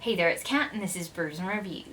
Hey there, it's Kat, and this is Brews and Reviews.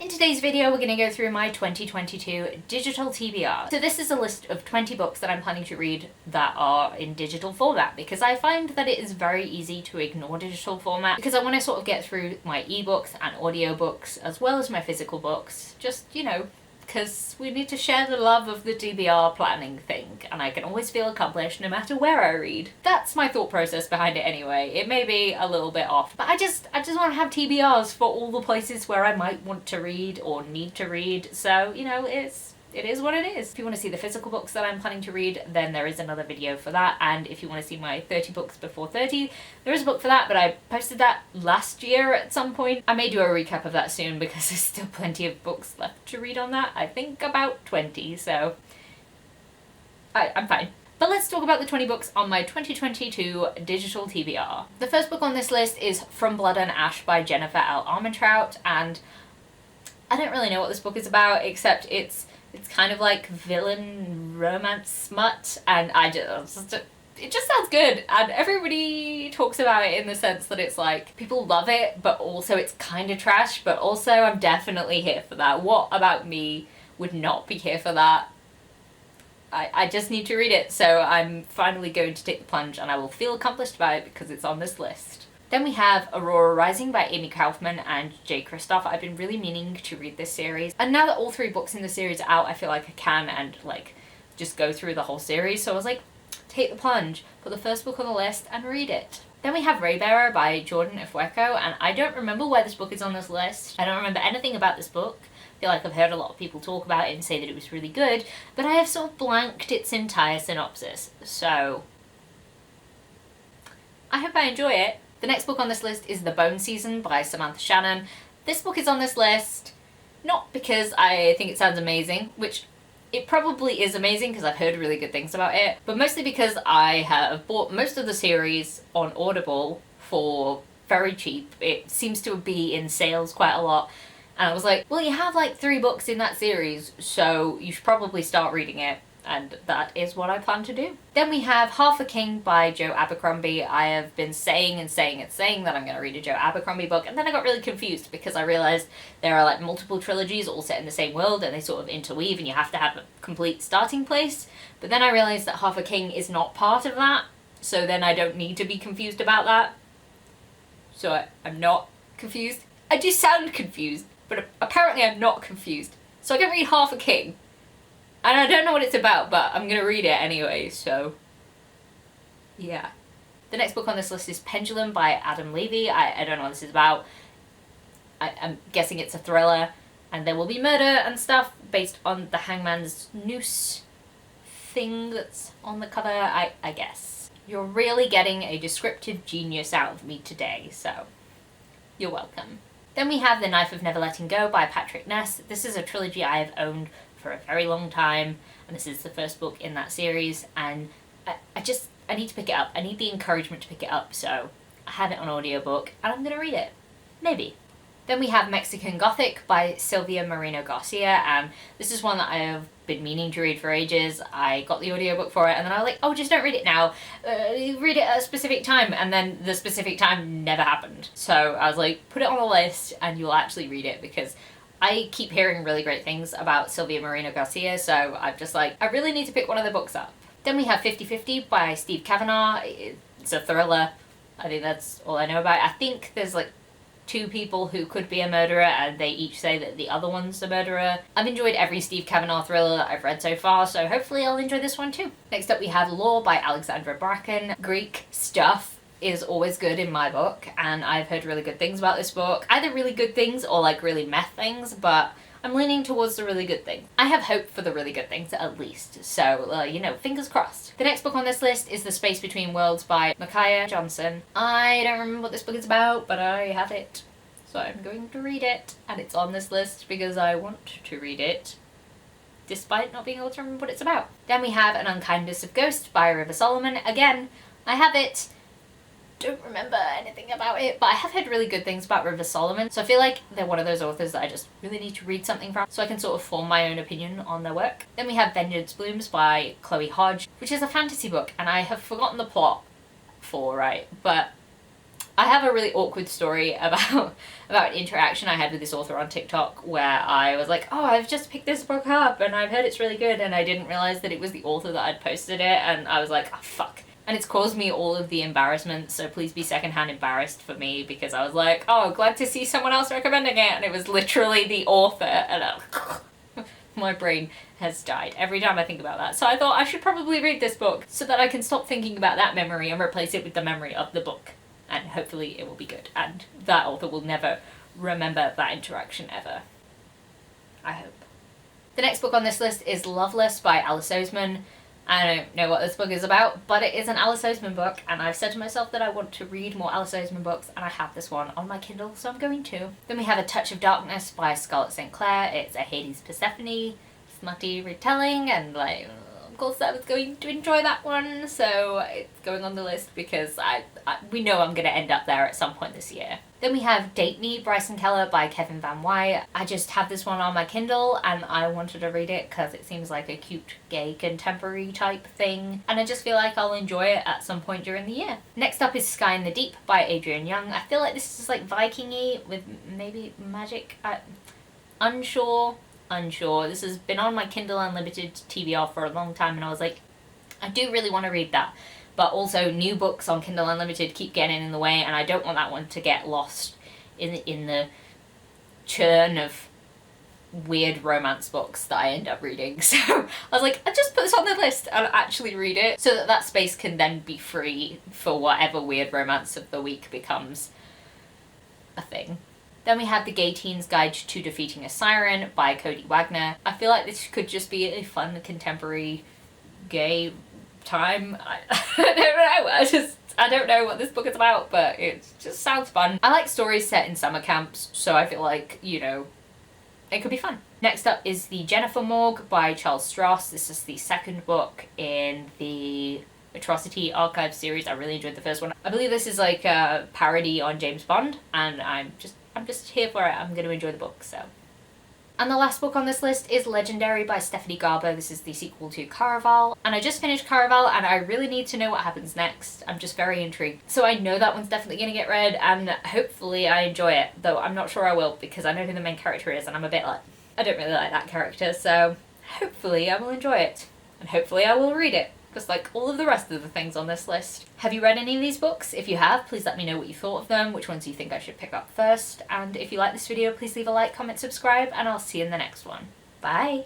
In today's video, we're going to go through my 2022 Digital TBR. So this is a list of 20 books that I'm planning to read that are in digital format, because I find that it is very easy to ignore digital format, because I want to sort of get through my ebooks and audiobooks as well as my physical books, just, you know, because we need to share the love of the TBR planning thing, and I can always feel accomplished no matter where I read. That's my thought process behind it anyway. It may be a little bit off, but I just want to have TBRs for all the places where I might want to read or need to read, so, you know, it is what it is. If you want to see the physical books that I'm planning to read, then there is another video for that, and if you want to see my 30 books before 30, there is a book for that, but I posted that last year at some point. I may do a recap of that soon because there's still plenty of books left to read on that. I think about 20, so I'm fine. But let's talk about the 20 books on my 2022 Digital TBR. The first book on this list is From Blood and Ash by Jennifer L. Armentrout, and I don't really know what this book is about, except it's kind of like villain romance smut, and it just sounds good, and everybody talks about it in the sense that it's like people love it, but also it's kind of trash, but also I'm definitely here for that. What about me would not be here for that? I just need to read it, so I'm finally going to take the plunge, and I will feel accomplished by it because it's on this list. Then we have Aurora Rising by Amy Kaufman and J. Kristoff. I've been really meaning to read this series, and now that all 3 books in the series are out, I feel like I can and like just go through the whole series. So I was like, take the plunge, put the first book on the list and read it. Then we have Raybearer by Jordan Ifueko, and I don't remember where this book is on this list. I don't remember anything about this book. I feel like I've heard a lot of people talk about it and say that it was really good, but I have sort of blanked its entire synopsis, so I hope I enjoy it. The next book on this list is The Bone Season by Samantha Shannon. This book is on this list not because I think it sounds amazing, which it probably is amazing because I've heard really good things about it, but mostly because I have bought most of the series on Audible for very cheap. It seems to be in sales quite a lot, and I was like, well, you have like 3 books in that series, so you should probably start reading it. And that is what I plan to do. Then we have Half a King by Joe Abercrombie. I have been saying that I'm going to read a Joe Abercrombie book, and then I got really confused because I realised there are like multiple trilogies all set in the same world, and they sort of interweave, and you have to have a complete starting place. But then I realised that Half a King is not part of that, so then I don't need to be confused about that. So I'm not confused. I do sound confused, but apparently I'm not confused. So I can read Half a King. And I don't know what it's about, but I'm going to read it anyway, so yeah. The next book on this list is Pendulum by Adam Levy. I don't know what this is about. I'm guessing it's a thriller, and there will be murder and stuff based on the hangman's noose thing that's on the cover, I guess. You're really getting a descriptive genius out of me today, so you're welcome. Then we have The Knife of Never Letting Go by Patrick Ness. This is a trilogy I have owned for a very long time, and this is the first book in that series, and I need to pick it up. I need the encouragement to pick it up, so I have it on audiobook, and I'm gonna read it. Maybe. Then we have Mexican Gothic by Sylvia Marino Garcia, and this is one that I have been meaning to read for ages. I got the audiobook for it, and then I was like, oh, just don't read it now. Read it at a specific time, and then the specific time never happened. So I was like, put it on the list, and you'll actually read it, because I keep hearing really great things about Sylvia Marino Garcia, so I'm just like, I really need to pick one of the books up. Then we have 50/50 by Steve Kavanagh. It's a thriller. I think that's all I know about it. I think there's like 2 people who could be a murderer, and they each say that the other one's a murderer. I've enjoyed every Steve Kavanagh thriller that I've read so far, so hopefully I'll enjoy this one too. Next up we have Law by Alexandra Bracken. Greek stuff is always good in my book, and I've heard really good things about this book. Either really good things or like really meh things, but I'm leaning towards the really good things. I have hope for the really good things at least, so you know, fingers crossed. The next book on this list is The Space Between Worlds by Micaiah Johnson. I don't remember what this book is about, but I have it, so I'm going to read it, and it's on this list because I want to read it, despite not being able to remember what it's about. Then we have An Unkindness of Ghost by River Solomon. Again, I have it. don't remember anything about it, but I have heard really good things about River Solomon, so I feel like they're one of those authors that I just really need to read something from so I can sort of form my own opinion on their work. Then we have Vengeance Blooms by Chloe Hodge, which is a fantasy book, and I have forgotten the plot but I have a really awkward story about an interaction I had with this author on TikTok where I was like, oh, I've just picked this book up and I've heard it's really good, and I didn't realize that it was the author that had posted it, and I was like, oh fuck. And it's caused me all of the embarrassment, so please be secondhand embarrassed for me, because I was like, oh, glad to see someone else recommending it, and it was literally the author, and my brain has died every time I think about that. So I thought I should probably read this book so that I can stop thinking about that memory and replace it with the memory of the book. And hopefully it will be good, and that author will never remember that interaction ever. I hope. The next book on this list is Loveless by Alice Oseman. I don't know what this book is about, but it is an Alice Oseman book, and I've said to myself that I want to read more Alice Oseman books, and I have this one on my Kindle, so I'm going to. Then we have A Touch of Darkness by Scarlett Sinclair. It's a Hades Persephone smutty retelling, and like, of course I was going to enjoy that one, so it's going on the list because we know I'm going to end up there at some point this year. Then we have Date Me, Bryson Keller by Kevin Van Wy. I just have this one on my Kindle and I wanted to read it because it seems like a cute gay contemporary type thing, and I just feel like I'll enjoy it at some point during the year. Next up is Sky in the Deep by Adrienne Young. I feel like this is like Viking-y with maybe magic. Unsure. This has been on my Kindle Unlimited TBR for a long time, and I was like, I do really want to read that. But also new books on Kindle Unlimited keep getting in the way, and I don't want that one to get lost in the churn of weird romance books that I end up reading. So I was like, I'll just put this on the list and actually read it so that that space can then be free for whatever weird romance of the week becomes a thing. Then we have The Gay Teen's Guide to Defeating a Siren by Cody Wagner. I feel like this could just be a fun contemporary gay time. I don't know. I don't know what this book is about, but it just sounds fun. I like stories set in summer camps, so I feel like, you know, it could be fun. Next up is The Jennifer Morgue by Charles Stross. This is the second book in the Atrocity Archive series. I really enjoyed the first one. I believe this is like a parody on James Bond, and I'm just here for it. I'm going to enjoy the book, so. And the last book on this list is Legendary by Stephanie Garber. This is the sequel to Caraval, and I just finished Caraval and I really need to know what happens next. I'm just very intrigued. So I know that one's definitely going to get read, and hopefully I enjoy it, though I'm not sure I will because I know who the main character is and I'm a bit like, I don't really like that character, so hopefully I will enjoy it, and hopefully I will read it, just like all of the rest of the things on this list. Have you read any of these books? If you have, please let me know what you thought of them, which ones you think I should pick up first, and if you like this video, please leave a like, comment, subscribe, and I'll see you in the next one. Bye!